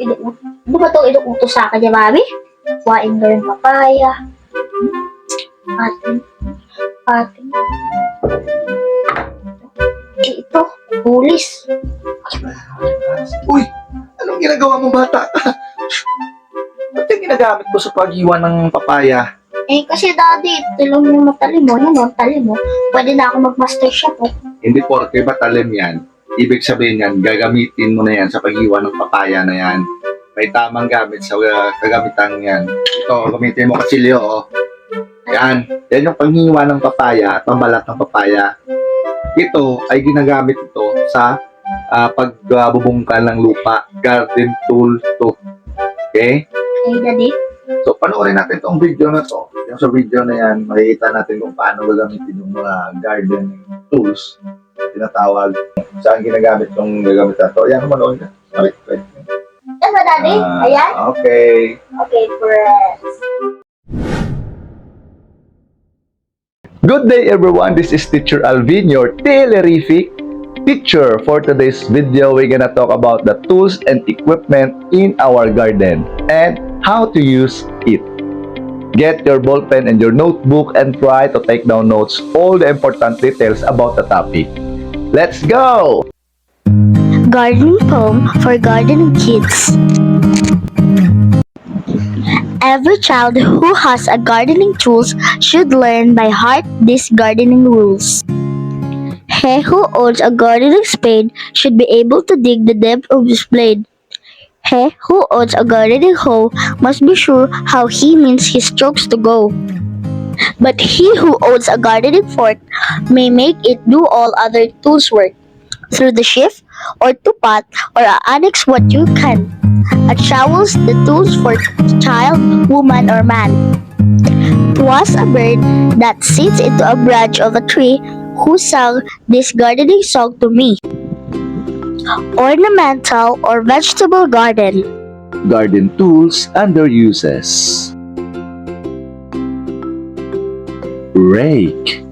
Ano ba itong inuutos sa akin niya, mami? Kuhain ko yung papaya. Atin. Ito, bulis. Uy! Anong ginagawa mo, bata ka? Ba't yung ginagamit mo sa pag-iwan ng papaya? Kasi daddy, ito lang yung matalim mo. Yan o, talim mo. Pwede na ako mag-master chef Hindi porke ba talim yan? Ibig sabihin yan, gagamitin mo na yan sa pag-iwan ng papaya na yan. May tamang gamit sa kagamitan yan. Ito, gamitin mo kachilyo, oh. Yan. Yan yung panghiwa ng papaya at pambalat ng papaya. Ito ay ginagamit ito sa pagbubungkal ng lupa. Garden tool to. Okay? Okay, daddy? So, panoorin natin itong video na to. Yung sa video na yan, makikita natin kung paano gagamitin yung mga gardening tools. Tinatawag. Saan ginagamit yung gagamit na to. Ayan, manood na. Wait. Ano ba, daddy? Ayan? Okay. Okay, press. Good day everyone, this is Teacher Alvin, your TLE teacher. For today's video, we're gonna talk about the tools and equipment in our garden and how to use it. Get your ballpen and your notebook and try to take down notes all the important details about the topic. Let's go! Gardening poem for gardening kids. Every child who has a gardening tools should learn by heart these gardening rules. He who owns a gardening spade should be able to dig the depth of his blade. He who owns a gardening hoe must be sure how he means his strokes to go. But he who owns a gardening fork may make it do all other tools work. Through the shift, or to pot, or annex what you can. A trowel's the tools for child, woman, or man. 'Twas a bird that sits into a branch of a tree who sang this gardening song to me. Ornamental or vegetable garden. Garden tools and their uses. Rake.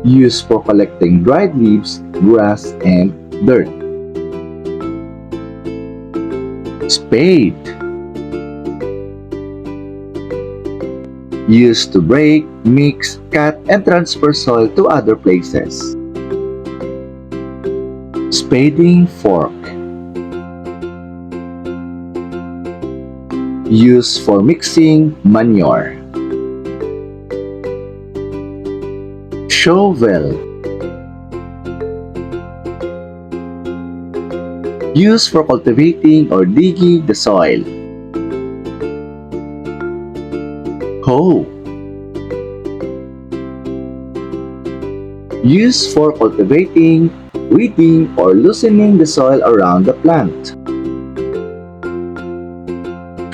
Used for collecting dried leaves, grass, and dirt. Spade. Used to break, mix, cut, and transfer soil to other places. Spading fork. Used for mixing manure. Shovel. Used for cultivating or digging the soil. Hoe. Used for cultivating, weeding, or loosening the soil around the plant.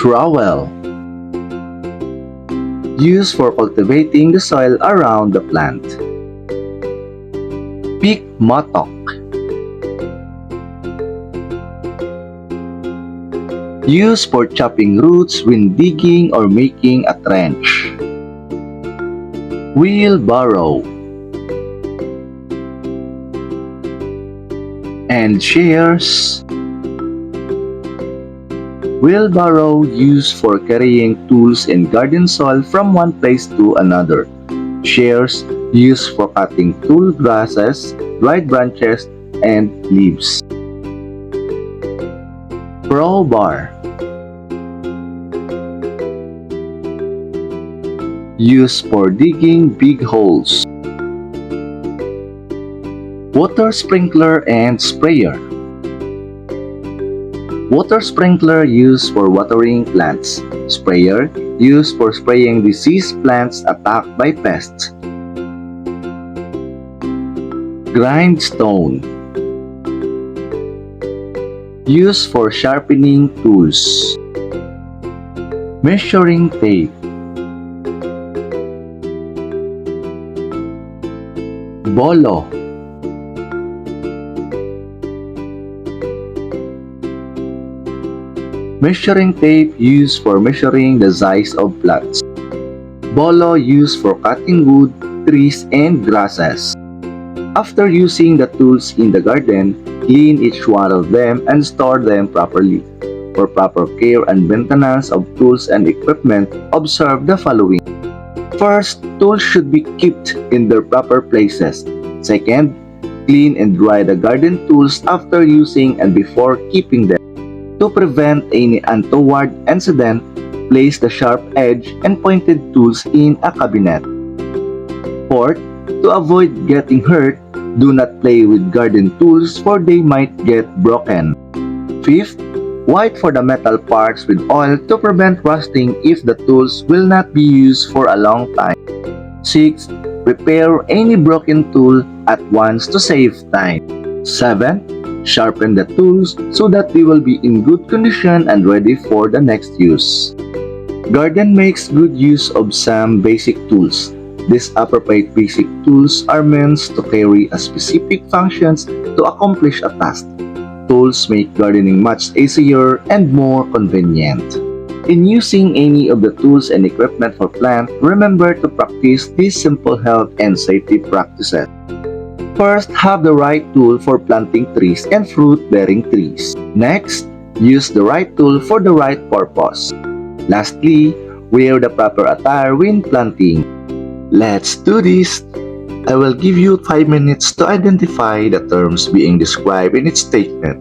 Trowel. Used for cultivating the soil around the plant. Pick mattock. Used for chopping roots when digging or making a trench. Wheelbarrow. And shears. Wheelbarrow used for carrying tools and garden soil from one place to another. Shears used for cutting tall grasses, dried branches, and leaves. Crowbar. Used for digging big holes. Water sprinkler and sprayer. Water sprinkler used for watering plants. Sprayer used for spraying diseased plants attacked by pests. Grindstone. Used for sharpening tools. Measuring tape. Bolo. Measuring tape used for measuring the size of plants. Bolo used for cutting wood, trees, and grasses. After using the tools in the garden, clean each one of them and store them properly. For proper care and maintenance of tools and equipment, observe the following. First, tools should be kept in their proper places. Second, clean and dry the garden tools after using and before keeping them. To prevent any untoward incident, place the sharp edge and pointed tools in a cabinet. Fourth, to avoid getting hurt, do not play with garden tools for they might get broken. Fifth, white for the metal parts with oil to prevent rusting if the tools will not be used for a long time. 6. Repair any broken tool at once to save time. 7. Sharpen the tools so that they will be in good condition and ready for the next use. Garden makes good use of some basic tools. These appropriate basic tools are meant to carry a specific functions to accomplish a task. Tools make gardening much easier and more convenient. In using any of the tools and equipment for plant, remember to practice these simple health and safety practices. First, have the right tool for planting trees and fruit-bearing trees. Next, use the right tool for the right purpose. Lastly, wear the proper attire when planting. Let's do this! I will give you 5 minutes to identify the terms being described in its statement.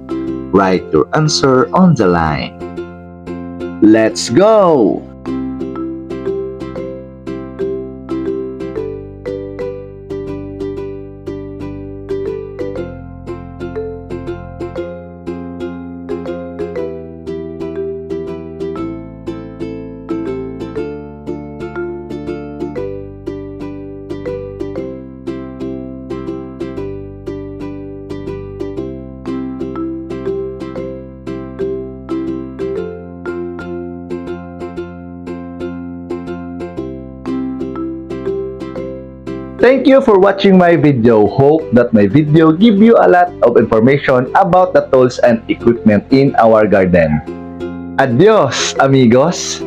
Write your answer on the line. Let's go! Thank you for watching my video. Hope that my video give you a lot of information about the tools and equipment in our garden. Adios, amigos!